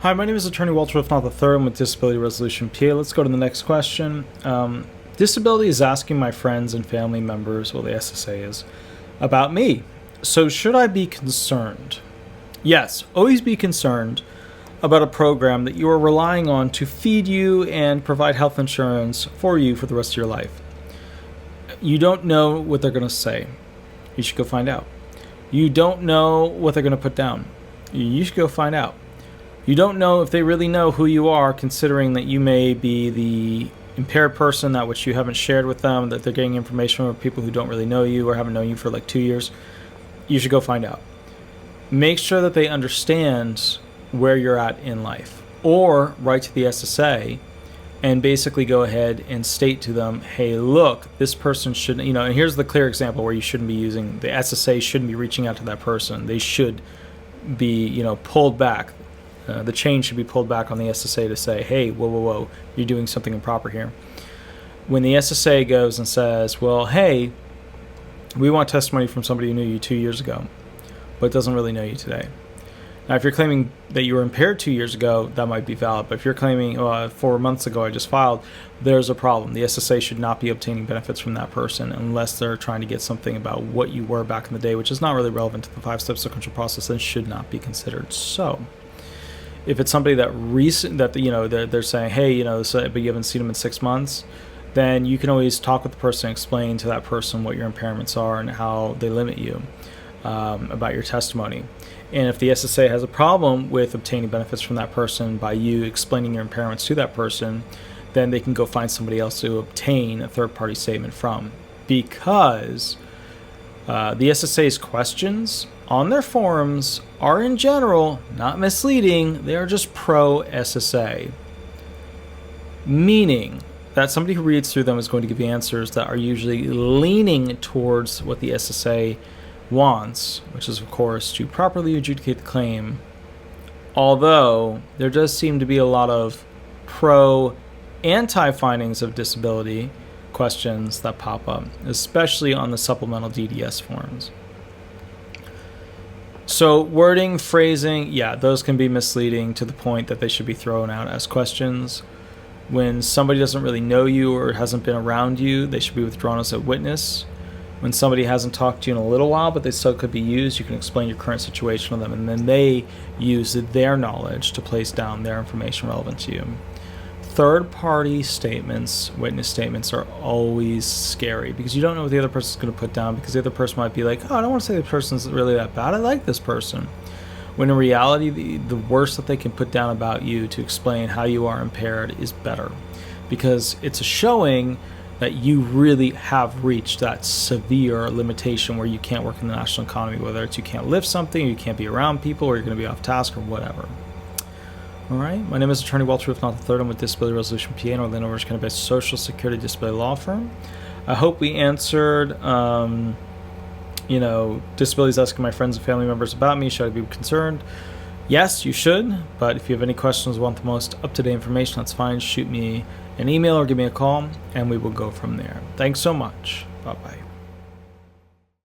Hi, my name is Attorney Walter Rudolph Hnot III. I'm with Disability Resolution PA. Let's go to the next question. Disability is asking my friends and family members, well, the SSA is, about me. So should I be concerned? Yes, always be concerned about a program that you are relying on to feed you and provide health insurance for you for the rest of your life. You don't know what they're going to say. You should go find out. You don't know what they're going to put down. You should go find out. You don't know if they really know who you are, considering that you may be the impaired person that which you haven't shared with them, that they're getting information from people who don't really know you or haven't known you for like 2 years. You should go find out. Make sure that they understand where you're at in life, or write to the SSA and basically go ahead and state to them, hey, look, this person should, and here's the clear example where you shouldn't be using, the SSA shouldn't be reaching out to that person. They should be, pulled back. The chain should be pulled back on the SSA to say, hey, whoa, you're doing something improper here. When the SSA goes and says, well, hey, we want testimony from somebody who knew you 2 years ago, but doesn't really know you today. Now, if you're claiming that you were impaired 2 years ago, that might be valid. But if you're claiming 4 months ago I just filed, there's a problem. The SSA should not be obtaining benefits from that person unless they're trying to get something about what you were back in the day, which is not really relevant to the 5-step sequential process and should not be considered. So if it's somebody that they're saying, hey, but you haven't seen them in 6 months, then you can always talk with the person, explain to that person what your impairments are and how they limit you about your testimony. And if the SSA has a problem with obtaining benefits from that person by you explaining your impairments to that person, then they can go find somebody else to obtain a third-party statement from. Because the SSA's questions on their forums are in general not misleading. They are just pro-SSA. Meaning that somebody who reads through them is going to give you answers that are usually leaning towards what the SSA wants, which is, of course, to properly adjudicate the claim. Although there does seem to be a lot of anti-findings of disability questions that pop up, especially on the supplemental DDS forms. So wording, phrasing, yeah, those can be misleading to the point that they should be thrown out as questions. When somebody doesn't really know you or hasn't been around you, they should be withdrawn as a witness. When somebody hasn't talked to you in a little while, but they still could be used, you can explain your current situation to them, and then they use their knowledge to place down their information relevant to you. Third-party statements, witness statements, are always scary because you don't know what the other person's going to put down, because the other person might be like, oh, I don't want to say the person's really that bad. I like this person. When in reality, the worst that they can put down about you to explain how you are impaired is better, because it's a showing that you really have reached that severe limitation where you can't work in the national economy, whether it's you can't lift something, or you can't be around people, or you're going to be off task, or whatever. All right, my name is Attorney Walter Rudolph Hnot III. I'm with Disability Resolution PA, an Orlando, Orange County-based social security disability law firm. I hope we answered, disabilities asking my friends and family members about me. Should I be concerned? Yes, you should, but if you have any questions, want the most up-to-date information, that's fine. Shoot me an email or give me a call, and we will go from there. Thanks so much. Bye-bye.